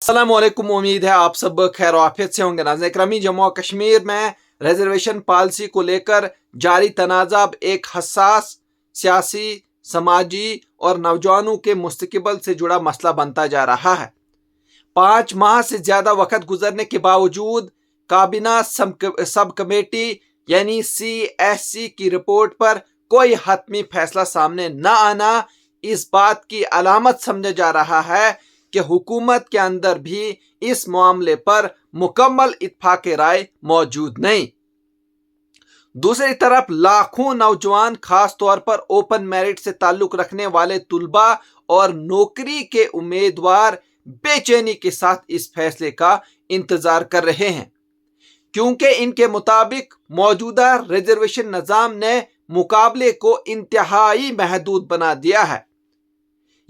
अस्सलामुअलैकुम। उम्मीद है आप सब खैर आफियत से होंगे। नाज़रीन इकरामी, जम्मू और कश्मीर में रिजर्वेशन पॉलिसी को लेकर जारी तनाज़ा अब एक हसास सियासी, समाजी और नौजवानों के मुस्तकबिल से जुड़ा मसला बनता जा रहा है। 5 माह से ज्यादा वक्त गुजरने के बावजूद काबीना सब कमेटी यानी CSC की रिपोर्ट पर कोई हतमी फैसला सामने न आना इस बात की अलामत समझा जा रहा है कि हुकूमत के अंदर भी इस मामले पर मुकम्मल इत्तेफाक राय मौजूद नहीं। दूसरी तरफ लाखों नौजवान, खास तौर पर ओपन मेरिट से ताल्लुक रखने वाले तुलबा और नौकरी के उम्मीदवार बेचैनी के साथ इस फैसले का इंतजार कर रहे हैं, क्योंकि इनके मुताबिक मौजूदा रिजर्वेशन निज़ाम ने मुकाबले को इंतहाई महदूद बना दिया है।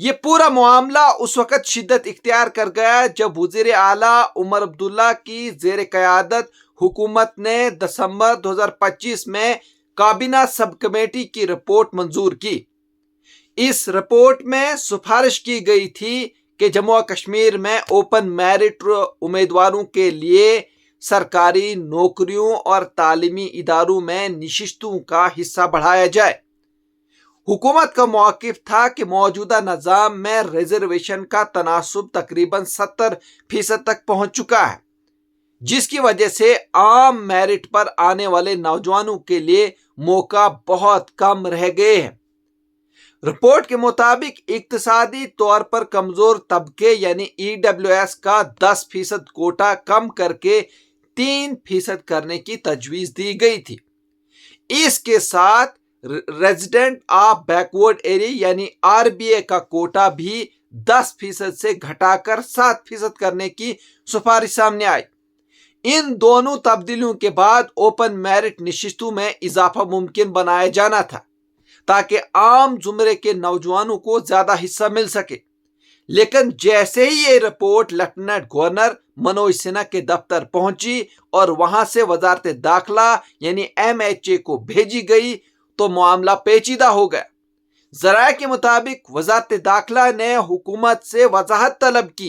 ये पूरा मामला उस वक्त शिद्दत इख्तियार कर गया जब वज़ीर आला उमर अब्दुल्ला की ज़ेर क़यादत हुकूमत ने दिसंबर 2025 में काबीना सब कमेटी की रिपोर्ट मंजूर की। इस रिपोर्ट में सिफारिश की गई थी कि जम्मू और कश्मीर में ओपन मेरिट उम्मीदवारों के लिए सरकारी नौकरियों और तालीमी इदारों में नशिस्तों का हिस्सा बढ़ाया जाए। हुकूमत का मौक़िफ़ था कि मौजूदा निज़ाम में रिजर्वेशन का तनासुब तकरीबन 70% तक पहुंच चुका है, जिसकी वजह से आम मेरिट पर आने वाले नौजवानों के लिए मौका बहुत कम रह गए हैं। रिपोर्ट के मुताबिक इक्तिसादी तौर पर कमजोर तबके यानी EWS का 10% कोटा कम करके 3% करने की तजवीज़ दी गई थी। इसके साथ रेजिडेंट ऑफ बैकवर्ड एरिया यानी RBA का कोटा भी 10% से घटाकर 7% करने की सिफारिश सामने आई। इन दोनों तब्दीलियों के बाद ओपन मेरिट नशिस्तों में इजाफा मुमकिन बनाया जाना था ताकि आम जुमरे के नौजवानों को ज्यादा हिस्सा मिल सके। लेकिन जैसे ही ये report lieutenant governor Manoj Sinha के दफ्तर पहुंची और वहां से वजारत दाखिला यानी MHA को भेजी गई तो मामला पेचीदा हो गया। ज़राए के मुताबिक वजारत दाखिला ने हुकूमत से वजाहत तलब की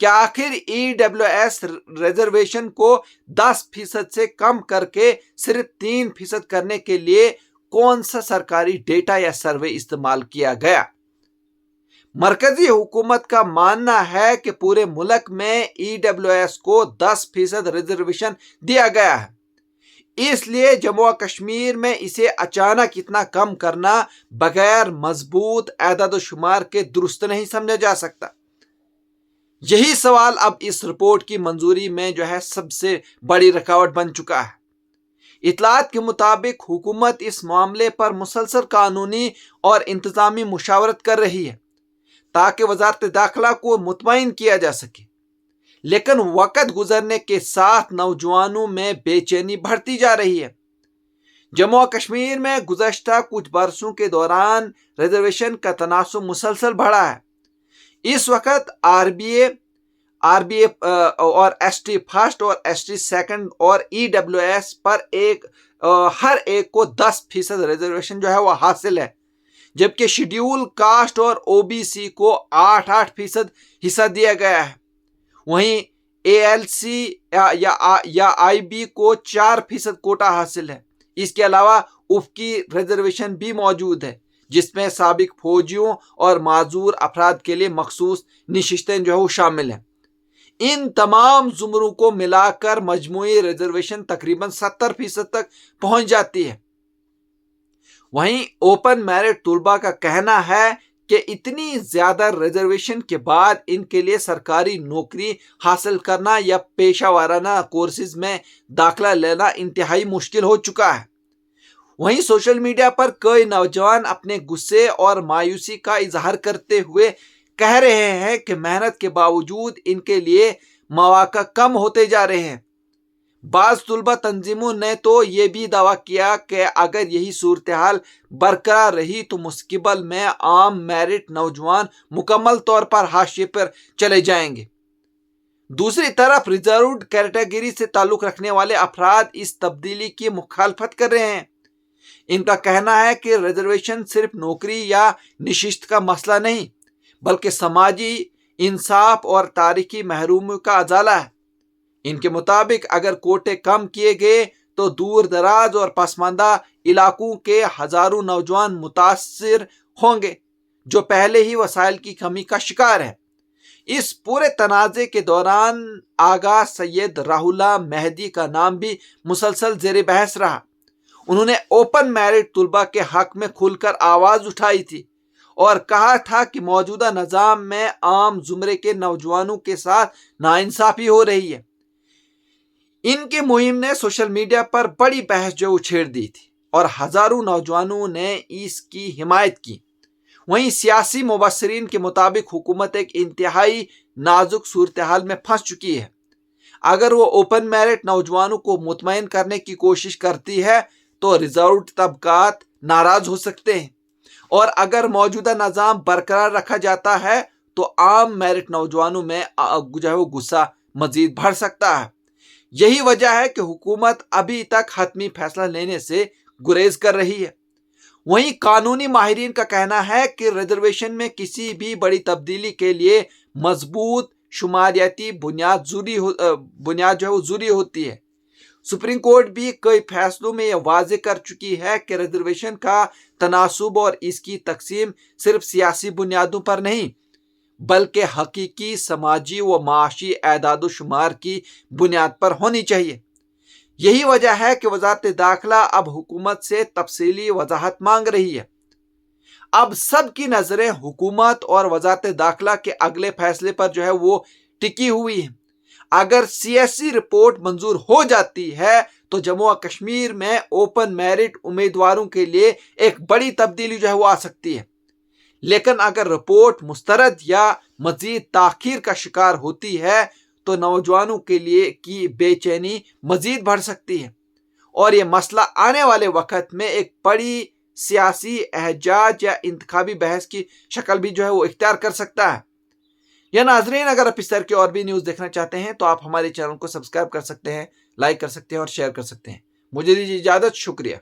कि आखिर EWS रिजर्वेशन को 10% से कम करके सिर्फ 3% करने के लिए कौन सा सरकारी डेटा या सर्वे इस्तेमाल किया गया। मरकजी हुकूमत का मानना है कि पूरे मुल्क में EWS को 10% रिजर्वेशन दिया गया है, इसलिए जम्मू और कश्मीर में इसे अचानक इतना कम करना बगैर मजबूत एदाद शुमार के दुरुस्त नहीं समझा जा सकता। यही सवाल अब इस रिपोर्ट की मंजूरी में सबसे बड़ी रुकावट बन चुका है। इतलात के मुताबिक हुकूमत इस मामले पर मुसलसल कानूनी और इंतजामी मुशावरत कर रही है ताकि वजारत दाखिला को मुतमईन किया जा सके। लेकिन वक्त गुजरने के साथ नौजवानों में बेचैनी बढ़ती जा रही है। जम्मू और कश्मीर में गुज़श्ता कुछ बरसों के दौरान रिजर्वेशन का तनासुब मुसलसल बढ़ा है। इस वक्त RBA और ST फर्स्ट और ST सेकंड और EWS पर हर एक को 10% रिजर्वेशन वो हासिल है, जबकि शेड्यूल कास्ट और OBC को 8% हिस्सा दिया गया है। वहीं ALC या IB को 4% कोटा हासिल है। इसके अलावा उफ़की रिजर्वेशन भी मौजूद है, जिसमें साबिक फौजियों और माजूर अफराद के लिए मखसूस नशिस्तें शामिल हैं। इन तमाम जुमरों को मिलाकर मजमूई रिजर्वेशन तकरीबन 70% तक पहुंच जाती है। वहीं ओपन मेरिट तुलबा का कहना है कि इतनी ज्यादा रिजर्वेशन के बाद इनके लिए सरकारी नौकरी हासिल करना या पेशा वाराना कोर्सेज में दाखिला लेना इंतहाई मुश्किल हो चुका है। वहीं सोशल मीडिया पर कई नौजवान अपने गुस्से और मायूसी का इजहार करते हुए कह रहे हैं कि मेहनत के बावजूद इनके लिए मौका कम होते जा रहे हैं। बाज़ तुलबा तंजीमों ने तो ये भी दावा किया कि अगर यही सूरत हाल बरकरार रही तो मुस्तकबिल में आम मेरिट नौजवान मुकम्मल तौर पर हाशिए पर चले जाएंगे। दूसरी तरफ रिजर्व्ड कैटेगरी से ताल्लुक रखने वाले अफराद इस तब्दीली की मुखालफत कर रहे हैं। इनका कहना है कि रिजर्वेशन सिर्फ नौकरी या नशिस्त का मसला नहीं, बल्कि समाजी इंसाफ और तारीखी महरूमी का अजाला है। इनके मुताबिक अगर कोटे कम किए गए तो दूर दराज और पसमानदा इलाकों के हजारों नौजवान मुतासिर होंगे जो पहले ही वसाइल की कमी का शिकार है। इस पूरे तनाज़े के दौरान आगा सैयद राहुल्ला मेहदी का नाम भी मुसलसल ज़ेर बहस रहा। उन्होंने ओपन मैरिट तुलबा के हक में खुलकर आवाज़ उठाई थी और कहा था कि मौजूदा निज़ाम में आम जुमरे के नौजवानों के साथ नाइंसाफ़ी हो रही है। इनकी मुहिम ने सोशल मीडिया पर बड़ी बहस जो उछेड़ दी थी और हजारों नौजवानों ने इसकी हिमायत की। वहीं सियासी मुबस्सिरीन के मुताबिक हुकूमत एक इंतहाई नाजुक सूरत हाल में फंस चुकी है। अगर वो ओपन मैरिट नौजवानों को मुतमईन करने की कोशिश करती है तो रिजर्व तबकात नाराज हो सकते हैं, और अगर मौजूदा निज़ाम बरकरार रखा जाता है तो आम मैरिट नौजवानों में गुस्सा मजीद बढ़ सकता है। यही वजह है कि हुकूमत अभी तक हतमी फैसला लेने से गुरेज कर रही है। वहीं कानूनी माहिरीन का कहना है कि रिजर्वेशन में किसी भी बड़ी तब्दीली के लिए मजबूत शुमारियाती बुनियाद जरूरी होती है। सुप्रीम कोर्ट भी कई फैसलों में यह वाजे कर चुकी है कि रिजर्वेशन का तनासुब और इसकी तकसीम सिर्फ सियासी बुनियादों पर नहीं बल्कि हकीकी समाजी व माशी एदाद शुमार की बुनियाद पर होनी चाहिए। यही वजह है कि वजारत दाखिला अब हुकूमत से तफसीली वजाहत मांग रही है। अब सबकी नजरें हुकूमत और वजारत दाखिला के अगले फैसले पर वो टिकी हुई है। अगर सीएससी रिपोर्ट मंजूर हो जाती है तो जम्मू और कश्मीर में ओपन मैरिट उम्मीदवारों के लिए एक बड़ी तब्दीली वो आ सकती है। लेकिन अगर रिपोर्ट मुस्तरद या मजीद ताखीर का शिकार होती है तो नौजवानों के लिए की बेचैनी मजीद बढ़ सकती है और ये मसला आने वाले वक्त में एक बड़ी सियासी एहजाज या इंतखाबी बहस की शक्ल भी वो इख्तियार कर सकता है। या नाजरीन, अगर आप इस तरह की और भी न्यूज़ देखना चाहते हैं तो आप हमारे चैनल को सब्सक्राइब कर सकते हैं, लाइक कर सकते हैं और शेयर कर सकते हैं। मुझे दीजिए इजाज़त। शुक्रिया।